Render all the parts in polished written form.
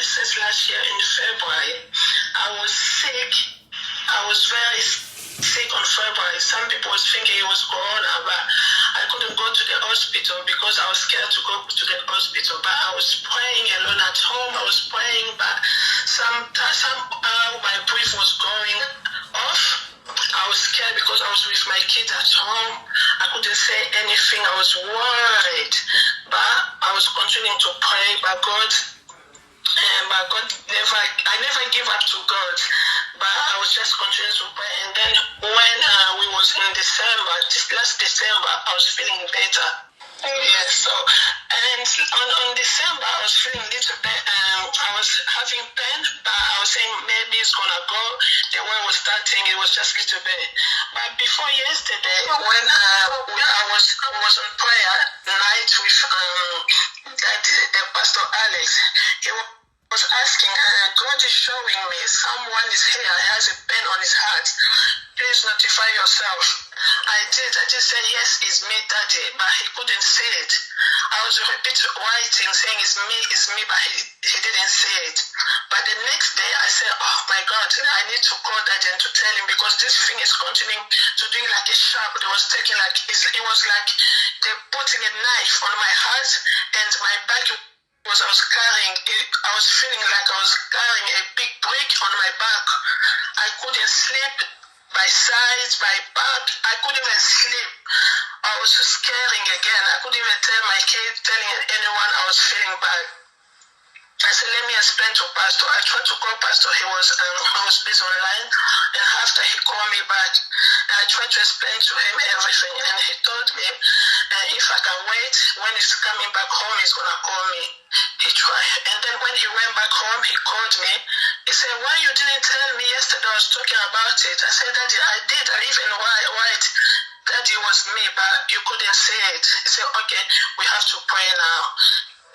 since last year in February. I was sick. I was very sick on February. Some people was thinking it was corona, but I couldn't go to the hospital because I was scared to go to the hospital. But I was praying alone at home. I was praying, but somehow my breath was going off. I was scared because I was with my kids at home. I couldn't say anything. I was worried, but I was continuing to pray. But God I never give up to God. But I was just continuing to pray. And then when we was in December, this last December, I was feeling better. Yeah, so, and on December, I was feeling a little bit, I was having pain, but I was saying maybe it's gonna go. The way I was starting, it was just a little bit. But before yesterday, when I was on prayer night with Pastor Alex, he was asking, God is showing me someone is here, has a pain on his heart. Please notify yourself. I just said, yes, it's me, Daddy, but he couldn't see it. I was writing, saying it's me, but he didn't see it. But the next day, I said, oh my God, I need to call Daddy and to tell him, because this thing is continuing to do like a sharp. It was taking like, it was like they're putting a knife on my heart and my back. I was carrying, I was feeling like I was carrying a big brick on my back. I couldn't sleep, by sides, by back. I couldn't even sleep. I was scaring again. I couldn't even tell my kids, telling anyone I was feeling bad. I said, let me explain to Pastor. I tried to call Pastor. He was busy online. And after he called me back, I tried to explain to him everything. And he told me, if I can wait, when he's coming back home, he's going to call me. He tried. And then when he went back home, he called me. He said, why you didn't tell me yesterday? I was talking about it. I said, Daddy, I did. I even write that it was me, but you couldn't say it. He said, okay, we have to pray now.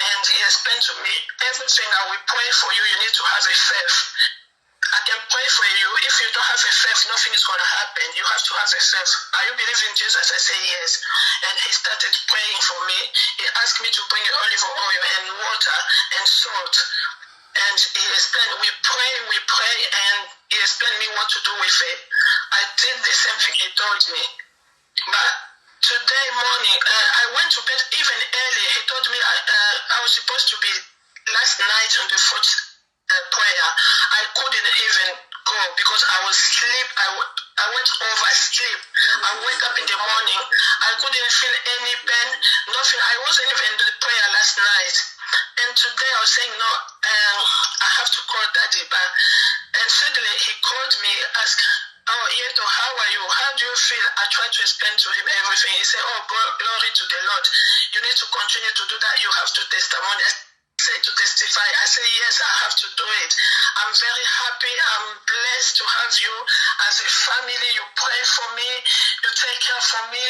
And he explained to me, everything I will pray for you, you need to have a faith. I can pray for you. If you don't have a faith, nothing is going to happen. You have to have a faith. Are you believing in Jesus? I say yes. And he started praying for me. He asked me to bring olive oil and water and salt. And he explained, we pray, and he explained me what to do with it. I did the same thing he told me. But today morning, I went to bed even early. He told me I was supposed to be last night on the fourth prayer. I couldn't even go because I was asleep. I went oversleep. I wake up in the morning. I couldn't feel any pain, nothing. I wasn't even in the prayer last night. And today I was saying, no, I have to call Daddy. And suddenly he called me, asked, oh, Yeto, how are you? How do you feel? I tried to explain to him everything. He said, oh, glory to the Lord. You need to continue to do that. You have to testimony. I said to testify. I said, yes, I have to do it. I'm very happy. I'm blessed to have you as a family. You pray for me. You take care for me.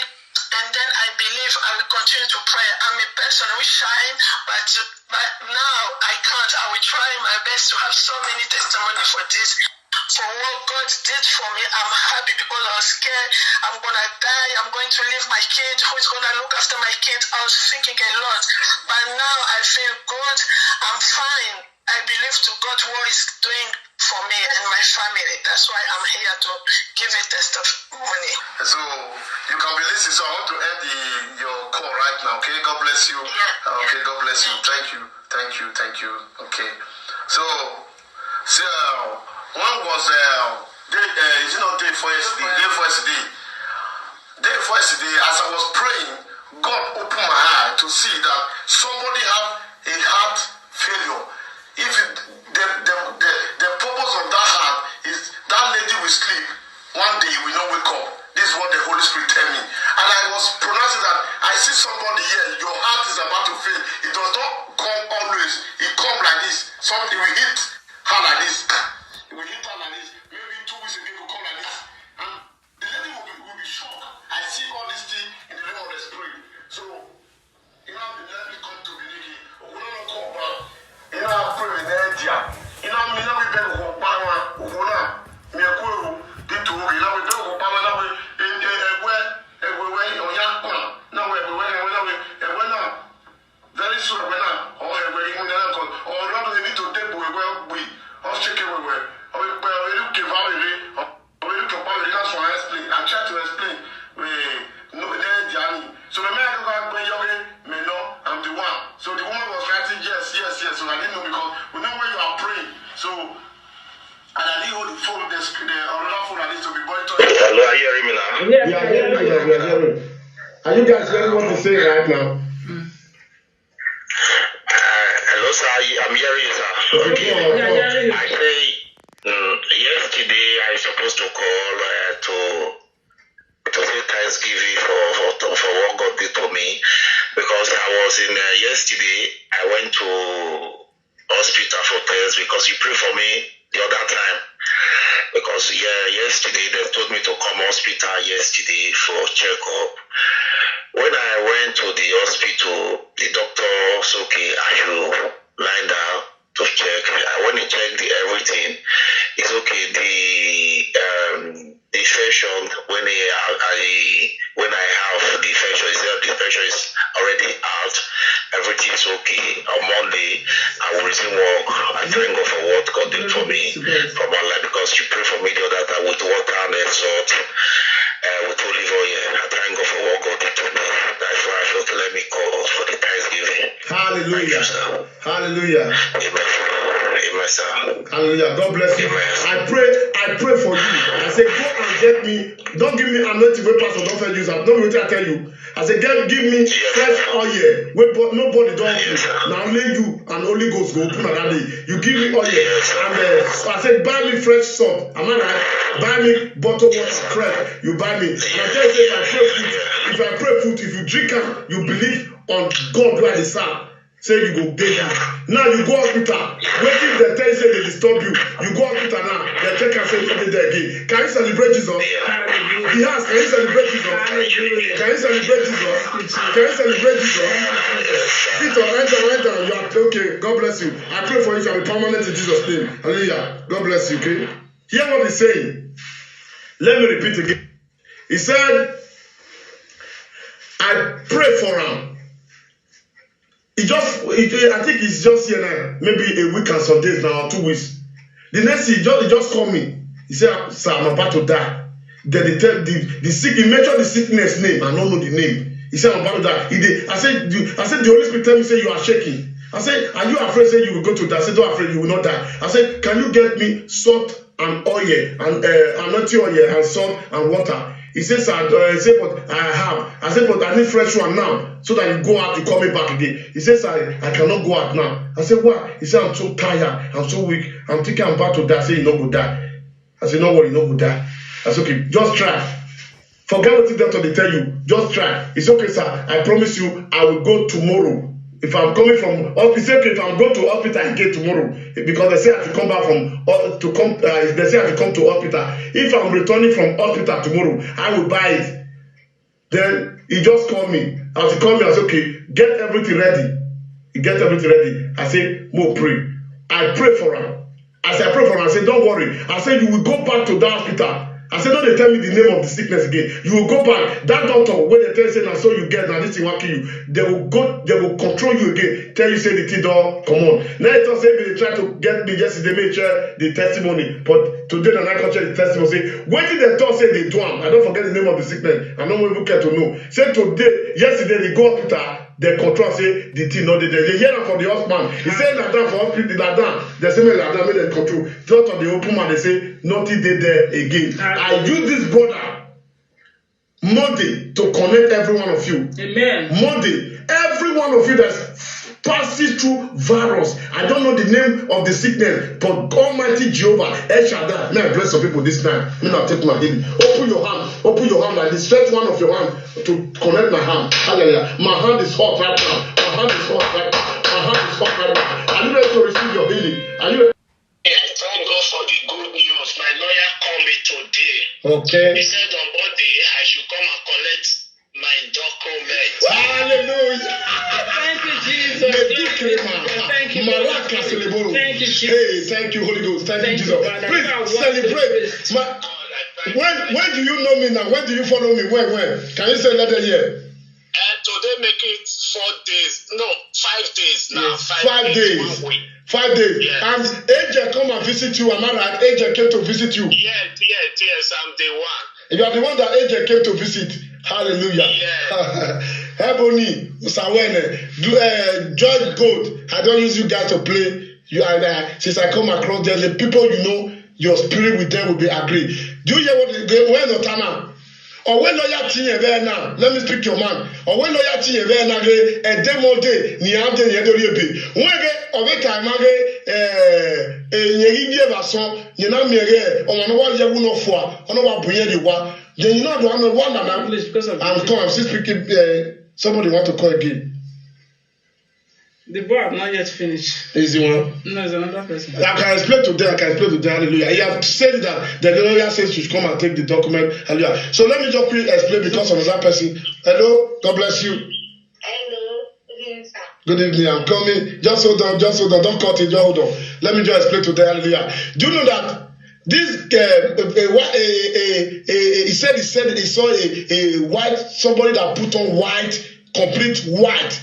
And then I believe I will continue to pray. I'm a person who shine, but now I can't. I will try my best to have so many testimony for this. For what God did for me, I'm happy because I was scared. I'm going to die. I'm going to leave my kid. Who is going to look after my kids? I was thinking a lot. But now I feel good. I'm fine. I believe to God what He's doing for me and my family. That's why I'm here to give a testimony. So you can be listening. So I want to end your call right now. Okay, God bless you. Yeah. Okay, God bless you. Thank you. Okay. So one was day for yesterday. As I was praying, God opened my eye to see that somebody have a heart failure. If the purpose of that heart is that lady will sleep, one day will not wake up. This is what the Holy Spirit tell me. And I was pronouncing that I see somebody here, your heart is about to fail. It does not come always. It come like this. Something will hit her like this. It will hit her like this. Maybe 2 weeks ago it will come like this. And the lady will be shocked. I see all this thing in the realm of the spirit. So, let me come to believe it. We don't come back. I pray in India. We don't go back. We very soon, or we need to take we are hearing. Are you guys hearing what he's saying right now? Hello, sir. I'm hearing you, sir. Okay. I say yesterday I supposed to call to say Thanksgiving for what God did to me, because I was in yesterday. I went to hospital for tests because you prayed for me the other time. Because yesterday they told me to come hospital yesterday for checkup. When I went to the hospital, the doctor said, okay, I should lie down to check. When he checked everything, it's okay. The infection, when I have the infection, he said the infection is already out. Everything is okay. On Monday, I will resume work. I thank God for what God did for me for my life, because you prayed for me the other time with water and salt. With olive oil. I thank God for what God did to me. That's why I felt to let me call for the Thanksgiving. Hallelujah. Hallelujah. Amen. Amen, sir. Hallelujah. God bless you. Amen. I pray for you. I say, go and get me. Don't give me anointing wey pastor don first use. Don't be wetin I tell you. I say, give me fresh oil. Wey nobody don open. Na only you and Holy Ghost go open on that day. You give me oil, and I say, buy me fresh salt. Am I right? Buy me bottled water fresh. You buy me. And I tell you, if I pray food, if you drink am, you believe on God where they serve. Say you go get that. Now you go hospital. Waiting the tell you say they disturb you. You go hospital now. They check and say you dey there again. Can you celebrate Jesus? He has. Can you celebrate Jesus? Can you celebrate Jesus? Can you celebrate Jesus? Peter, enter. You are okay. God bless you. I pray for you shall be permanent in Jesus' name. Hallelujah. God bless you. Okay. Hear what he's saying. Let me repeat again. He said, I pray for him. I think he's just here now, maybe a week and some days now, or 2 weeks. The next thing, he just called me. He said, sir, I'm about to die. Then they tell the sick, he mentioned the sickness name, I don't know the name. He said, I'm about to die. I said, the Holy Spirit tell me, say, you are shaking. I said, are you afraid, say, you will go to die? I said, don't afraid, you will not die. I said, can you get me salt and oil, and anointing oil, and salt and water? He says, but I have. I said, but I need fresh one now, so that you go out, you call me back again. He says, I cannot go out now. I said, why? He said, I'm so tired, I'm so weak, I'm thinking I'm about to die. I said, you not go die. I said, no worry, you not go die. I said, okay, just try. Forget what the doctor they tell you. Just try. It's okay, sir. I promise you, I will go tomorrow. If I'm coming from it's okay if I'm going to hospital again tomorrow, because they say I have to come back they say I have to come to hospital. If I'm returning from hospital tomorrow, I will buy it. Then he just called me. As he called me, I said, okay, get everything ready. He get everything ready. I said, Mo, pray. I pray for him. As I pray for him, I said, don't worry. I said, you will go back to the hospital. I said, don't they tell me the name of the sickness again. You will go back. That doctor, when they tell you, say, now so you get, now this thing will kill you. They will control you again. Tell you, say, the thing don't come on. Now it was saying they try to get me yesterday, make sure the testimony. But today, the night culture, the testimony say, when did they talk, say they do them? I don't forget the name of the sickness. I don't even care to know. Say today, yesterday, they go hospital. They control, say, the thing, no, they hear that from the husband. He said, like that for hospital, like that. They say, like that, make them control. Just on the open man, they say, nothing they there again. I use this brother Monday to connect every one of you. Amen. Monday, every one of you that's passing through virus. I don't know the name of the sickness, but Almighty Jehovah, El Shaddai, may I bless some people this time. May I take my healing. Open your hand like this. Stretch one of your hand to connect my hand. Hallelujah. My hand is hot right now. My hand is hot right now. Are you ready to receive your healing? Are you ready? I thank God for the good news. My lawyer called me today. Okay. He said on Monday I should come and collect my document. Hallelujah. Thank you, Jesus. Thank you, Jesus. Hey, thank you, Holy Ghost. Thank you, Jesus. Please celebrate. When do you know me now? When do you follow me? When? Can you say letter here? Today make it 4 days. No, 5 days now. Yes. 5 days. 5 days. Yes. And AJ come and visit you. Am I right? AJ came to visit you. Yes. I'm the one. You are the one that AJ came to visit. Hallelujah. Yeah. Ebony, Usawene, George Gold. I don't use you guys to play. You are there. Since I come across there, the people you know, your spirit with them will be agreed. Do you hear what where's Otana? Or when lawyer T now, let me speak your man. Or when lawyer T now, a demo day, Niade Yadoribi. When a time, you know, me, on what you will not for, on what you want. Then you know, one and I'm still speaking. Somebody want to call again. The boy have not yet finished. Is the one? No, it's another person. I can explain to them. Hallelujah. He have said that the lawyer says you should come and take the document. Hallelujah. So let me just quickly explain because of another person. Hello. God bless you. Hello. Good evening, sir. Good evening. I'm coming. Just hold on. Don't cut it. Just hold on. Let me just explain to them. Hallelujah. Do you know that this he said he saw a white, somebody that put on white, complete white.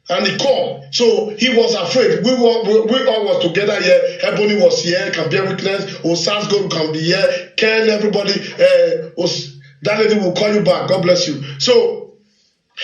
And he called. So he was afraid. We all was together here. Ebony was here, can bear witness. Osansgo can be here. Ken, everybody. That lady will call you back. God bless you. So,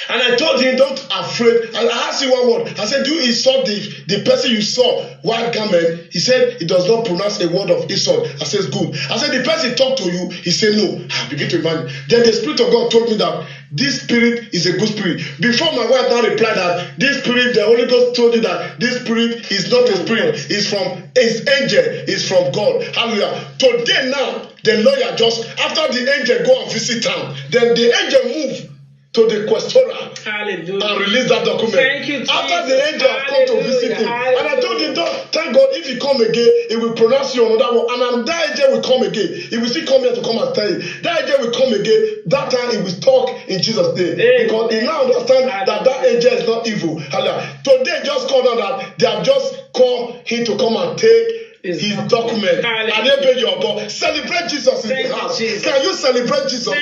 and I told him, don't afraid. And I asked him one word. I said, do you insult the person you saw, white garment? He said, he does not pronounce a word of insult. I said, good. I said, the person talked to you. He said, no. I begin to imagine. Then the Spirit of God told me that this spirit is a good spirit. Before my wife now replied that this spirit, the Holy Ghost told you that this spirit is not a spirit. It's angel. It's from God. Hallelujah. Today now, the lawyer just, after the angel go and visit town, then the angel move to the questora and release that document. Thank you, after the angel have come to visit him. And I told him, thank God, if he come again, he will pronounce you another one. And that angel will come again. He will still come here to come and tell you. That angel will come again. That time he will talk in Jesus' name. Because he now understands that angel is not evil. Today just called on that they have just called him to come and take his document. And they pay your bill. Celebrate Jesus in the house. Can you celebrate Jesus?